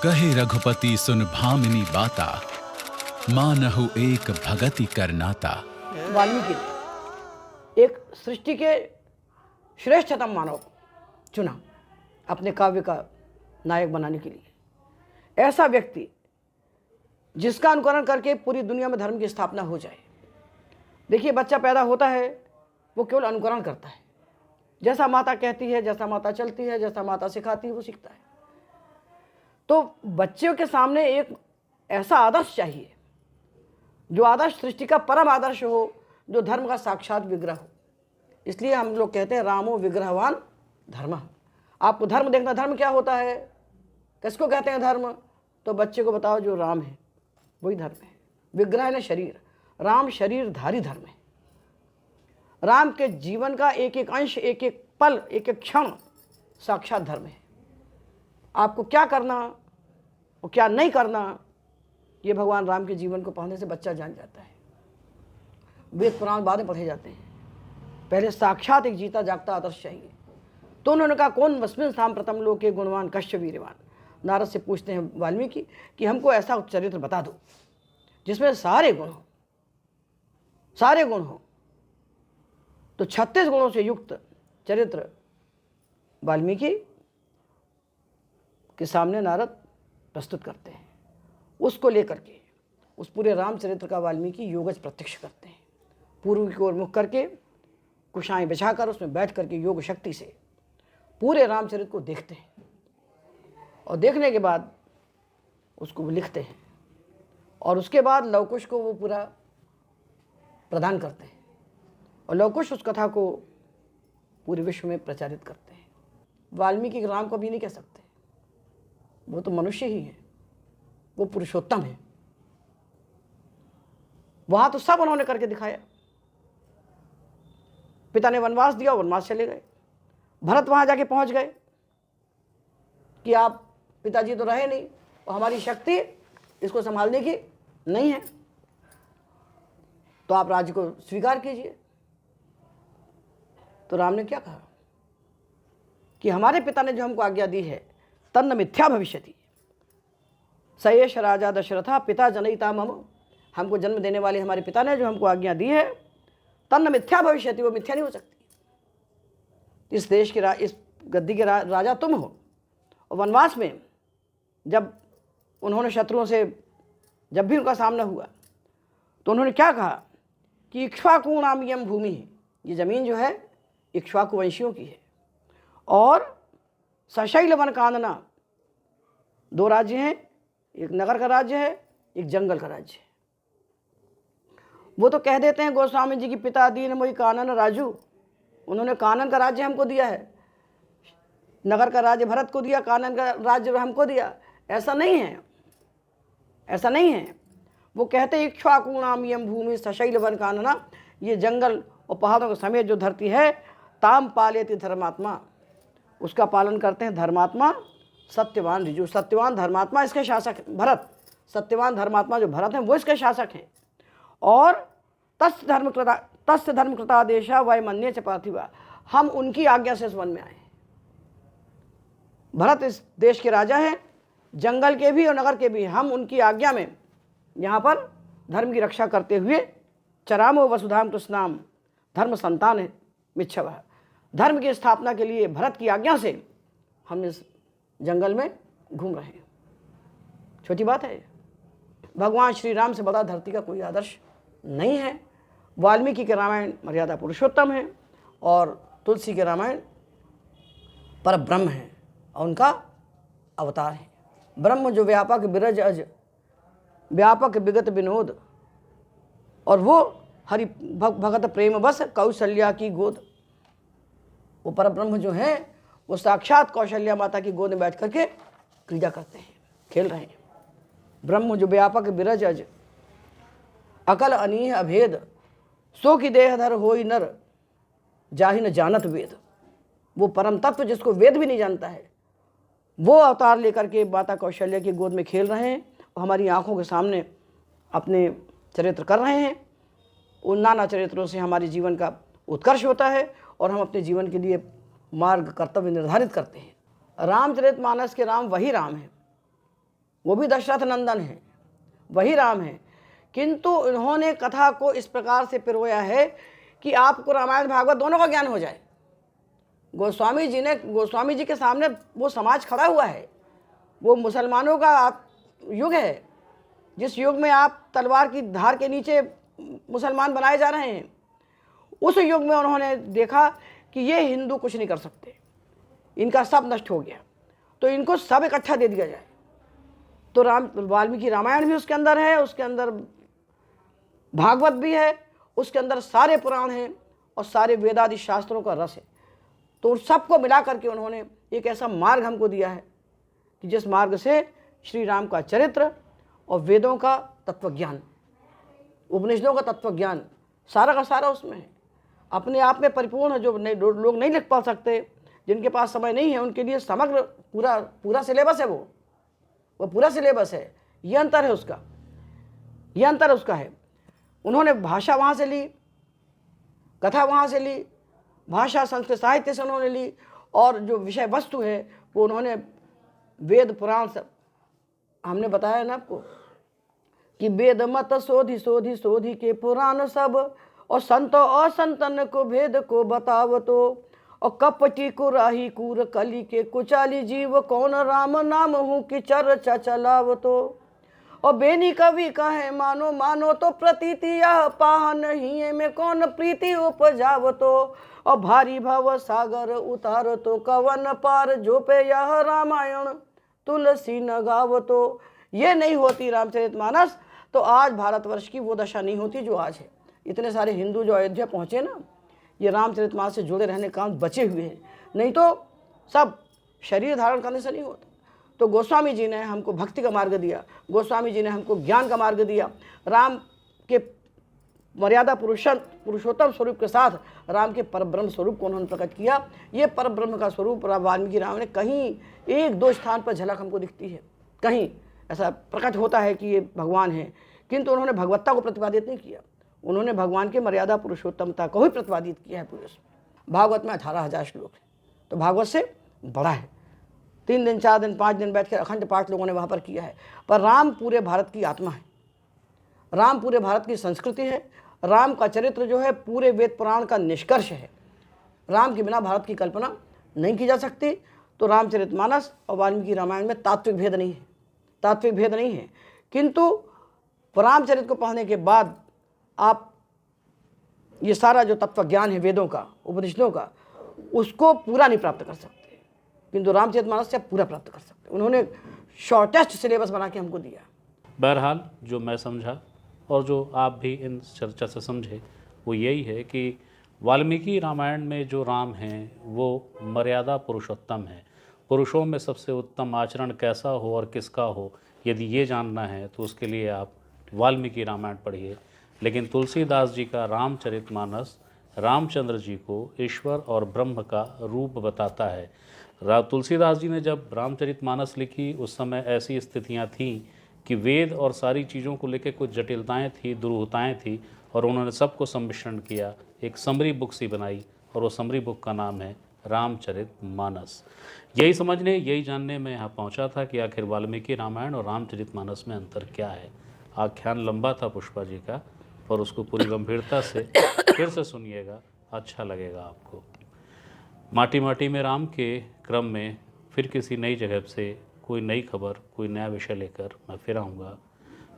कहे रघुपति सुन भामिनी बाता, मानहु एक भगति करनाता। वाल्मीकि ने एक सृष्टि के श्रेष्ठतम मानव चुना अपने काव्य का नायक बनाने के लिए। ऐसा व्यक्ति जिसका अनुकरण करके पूरी दुनिया में धर्म की स्थापना हो जाए। देखिए, बच्चा पैदा होता है वो केवल अनुकरण करता है, जैसा माता कहती है, जैसा माता चलती है, जैसा माता सिखाती है वो सीखता है। तो बच्चों के सामने एक ऐसा आदर्श चाहिए जो आदर्श सृष्टि का परम आदर्श हो, जो धर्म का साक्षात विग्रह हो। इसलिए हम लोग कहते हैं रामो विग्रहवान धर्म। आपको धर्म देखना, धर्म क्या होता है, किसको कहते हैं धर्म, तो बच्चे को बताओ जो राम है वही धर्म है। विग्रह ने शरीर, राम शरीरधारी धर्म है। राम के जीवन का एक एक अंश, एक एक पल, एक एक क्षण साक्षात धर्म है। आपको क्या करना और क्या नहीं करना, ये भगवान राम के जीवन को पढ़ने से बच्चा जान जाता है। वेद पुराण बाद में पढ़े जाते हैं, पहले साक्षात एक जीता जागता आदर्श चाहिए। तो उन्होंने कहा कौन वस्मिन स्थान प्रथम लोके गुणवान कश्च वीरवान। नारद से पूछते हैं वाल्मीकि कि हमको ऐसा चरित्र बता दो जिसमें सारे गुण हो, सारे गुण हो। तो 36 गुणों से युक्त चरित्र वाल्मीकि के सामने नारद प्रस्तुत करते हैं। उसको लेकर के उस पूरे रामचरित्र का वाल्मीकि योगज प्रत्यक्ष करते हैं। पूर्व की ओर मुख करके कुशाएं बिछाकर उसमें बैठ करके योग शक्ति से पूरे रामचरित्र को देखते हैं और देखने के बाद उसको वो लिखते हैं और उसके बाद लवकुश को वो पूरा प्रदान करते हैं और लवकुश उस कथा को पूरे विश्व में प्रचारित करते हैं। वाल्मीकि राम को भी नहीं कह सकते, वो तो मनुष्य ही है, वो पुरुषोत्तम है। वहां तो सब उन्होंने करके दिखाया। पिता ने वनवास दिया, वनवास चले गए। भरत वहां जाके पहुंच गए कि आप पिताजी तो रहे नहीं और हमारी शक्ति इसको संभालने की नहीं है, तो आप राज्य को स्वीकार कीजिए। तो राम ने क्या कहा कि हमारे पिता ने जो हमको आज्ञा दी है तन्न मिथ्या भविष्यति, सयेश राजा दशरथा पिता जनयिता मम। हमको जन्म देने वाले हमारे पिता ने जो हमको आज्ञा दी है तन्न मिथ्या भविष्यति, वो मिथ्या नहीं हो सकती। इस देश के इस गद्दी के राजा तुम हो। और वनवास में जब उन्होंने शत्रुओं से जब भी उनका सामना हुआ तो उन्होंने क्या कहा कि इक्ष्वाकु नाम यम भूमि है, ये ज़मीन जो है इक्ष्वाकु वंशियों की है। और सशैल वन कानना, दो राज्य हैं, एक नगर का राज्य है, एक जंगल का राज्य है। वो तो कह देते हैं गोस्वामी जी की पिता दीन मोई कानन राजू, उन्होंने कानन का राज्य हमको दिया है, नगर का राज्य भरत को दिया, कानन का राज्य हमको दिया। ऐसा नहीं है, ऐसा नहीं है। वो कहते इक्ष्वाकु नाम यम भूमि सशैल वन कानना, ये जंगल और पहाड़ों के समेत जो धरती है ताम पालेति धर्मात्मा, उसका पालन करते हैं धर्मात्मा सत्यवान ऋजु। सत्यवान धर्मात्मा इसके शासक भरत, सत्यवान धर्मात्मा जो भरत हैं वो इसके शासक हैं। और तस्य धर्म कृतादेशा वै मन्ये च पार्थिवा, हम उनकी आज्ञा से इस वन में आए। भरत इस देश के राजा हैं, जंगल के भी और नगर के भी। हम उनकी आज्ञा में यहाँ पर धर्म की रक्षा करते हुए चरामो वसुधाम कृष्णाम धर्म संतान मिच्छव, धर्म की स्थापना के लिए भरत की आज्ञा से हम इस जंगल में घूम रहे हैं। छोटी बात है, भगवान श्री राम से बड़ा धरती का कोई आदर्श नहीं है। वाल्मीकि के रामायण मर्यादा पुरुषोत्तम है और तुलसी के रामायण पर ब्रह्म है और उनका अवतार है। ब्रह्म जो व्यापक बिरज अज, व्यापक विगत विनोद, और वो हरि भगत प्रेम बस कौशल्या की गोद। वो पर ब्रह्म जो है वो साक्षात कौशल्या माता की गोद में बैठ करके क्रीड़ा करते हैं, खेल रहे हैं। ब्रह्म जो व्यापक बिरज अज, अकल अनीह अभेद, सो की देहधर होई नर जाहि न जानत वेद। वो परम तत्व जिसको वेद भी नहीं जानता है, वो अवतार लेकर के माता कौशल्या की गोद में खेल रहे हैं और हमारी आंखों के सामने अपने चरित्र कर रहे हैं। उन नाना चरित्रों से हमारे जीवन का उत्कर्ष होता है और हम अपने जीवन के लिए मार्ग कर्तव्य निर्धारित करते हैं। रामचरितमानस के राम वही राम है वो भी दशरथ नंदन है, वही राम है, किंतु इन्होंने कथा को इस प्रकार से पिरोया है कि आपको रामायण भागवत दोनों का ज्ञान हो जाए। गोस्वामी जी के सामने वो समाज खड़ा हुआ है, वो मुसलमानों का युग है, जिस युग में आप तलवार की धार के नीचे मुसलमान बनाए जा रहे हैं। उस युग में उन्होंने देखा कि ये हिंदू कुछ नहीं कर सकते, इनका सब नष्ट हो गया, तो इनको सब इकट्ठा दे दिया जाए। तो वाल्मीकि रामायण भी उसके अंदर है, उसके अंदर भागवत भी है, उसके अंदर सारे पुराण हैं और सारे वेदादि शास्त्रों का रस है। तो उन सबको मिला करके उन्होंने एक ऐसा मार्ग हमको दिया है कि जिस मार्ग से श्री राम का चरित्र और वेदों का तत्वज्ञान, उपनिषदों का तत्वज्ञान सारा का सारा उसमें है, अपने आप में परिपूर्ण है। जो लोग नहीं लिख पा सकते, जिनके पास समय नहीं है, उनके लिए समग्र पूरा सिलेबस है, वो पूरा सिलेबस है। ये अंतर है उसका, ये अंतर उसका है। उन्होंने भाषा वहाँ से ली, कथा वहाँ से ली, भाषा संस्कृत साहित्य से उन्होंने ली, और जो विषय वस्तु है वो उन्होंने वेद पुराण से, हमने बताया ना आपको कि वेद मत शोधी शोधी शोधी के पुराण सब, और संतो और संतन को भेद को बताव तो, और कपटी को राही कूर कली के कुचाली जीव, कौन राम नाम हूँ कि चर्चा चलाव तो, और बेनी कवि कहे मानो मानो तो प्रतीति यह पाह नहीं में कौन प्रीति उपजाव तो, और भारी भव सागर उतार तो कवन पार जो पे यह रामायण तुलसी न गाव तो। ये नहीं होती रामचरितमानस तो आज भारतवर्ष की वो दशा नहीं होती जो आज है। इतने सारे हिंदू जो अयोध्या पहुँचे ना, ये रामचरितमानस से जुड़े रहने काम बचे हुए हैं, नहीं तो सब शरीर धारण करने से नहीं होता। तो गोस्वामी जी ने हमको भक्ति का मार्ग दिया, गोस्वामी जी ने हमको ज्ञान का मार्ग दिया। राम के मर्यादा पुरुषोत्तम स्वरूप के साथ राम के परब्रह्म स्वरूप को उन्होंने प्रकट किया। ये परब्रह्म का स्वरूप वाल्मीकि राम ने कहीं एक दो स्थान पर झलक हमको दिखती है, कहीं ऐसा प्रकट होता है कि ये भगवान है, किंतु उन्होंने भगवत्ता को प्रतिपादित नहीं किया, उन्होंने भगवान के मर्यादा पुरुषोत्तमता को ही प्रतिपादित किया है पूरे। भागवत में 18,000 श्लोक है, तो भागवत से बड़ा है। 3 दिन 4 दिन 5 दिन बैठ कर अखंड पाठ लोगों ने वहाँ पर किया है। पर राम पूरे भारत की आत्मा है, राम पूरे भारत की संस्कृति है, राम का चरित्र जो है पूरे वेद पुराण का निष्कर्ष है। राम के बिना भारत की कल्पना नहीं की जा सकती। तो रामचरितमानस और वाल्मीकि रामायण में तात्विक भेद नहीं है, तात्विक भेद नहीं है, किंतु रामचरित को पढ़ने के बाद आप ये सारा जो तत्व ज्ञान है वेदों का, उपनिषदों का, उसको पूरा नहीं प्राप्त कर सकते, किंतु रामचरितमानस से पूरा प्राप्त कर सकते। उन्होंने शॉर्टेस्ट सिलेबस बना के हमको दिया। बहरहाल जो मैं समझा और जो आप भी इन चर्चा से समझे वो यही है कि वाल्मीकि रामायण में जो राम हैं वो मर्यादा पुरुषोत्तम है। पुरुषों में सबसे उत्तम आचरण कैसा हो और किसका हो, यदि ये जानना है तो उसके लिए आप वाल्मीकि रामायण पढ़िए। लेकिन तुलसीदास जी का रामचरितमानस रामचंद्र जी को ईश्वर और ब्रह्म का रूप बताता है। तुलसीदास जी ने जब रामचरितमानस लिखी उस समय ऐसी स्थितियां थीं कि वेद और सारी चीज़ों को लेकर कुछ जटिलताएं थी, दुरूहताएं थी, और उन्होंने सबको सम्मिश्रण किया, एक समरी बुक सी बनाई, और वो समरी बुक का नाम है रामचरितमानस। यही समझने, यही जानने में यहाँ पहुँचा था कि आखिर वाल्मीकि रामायण और रामचरितमानस में अंतर क्या है। आख्यान लंबा था पुष्पा जी का, पर उसको पूरी गंभीरता से फिर से सुनिएगा, अच्छा लगेगा आपको। माटी माटी में राम के क्रम में फिर किसी नई जगह से कोई नई खबर, कोई नया विषय लेकर मैं फिर आऊँगा।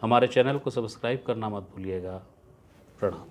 हमारे चैनल को सब्सक्राइब करना मत भूलिएगा। प्रणाम।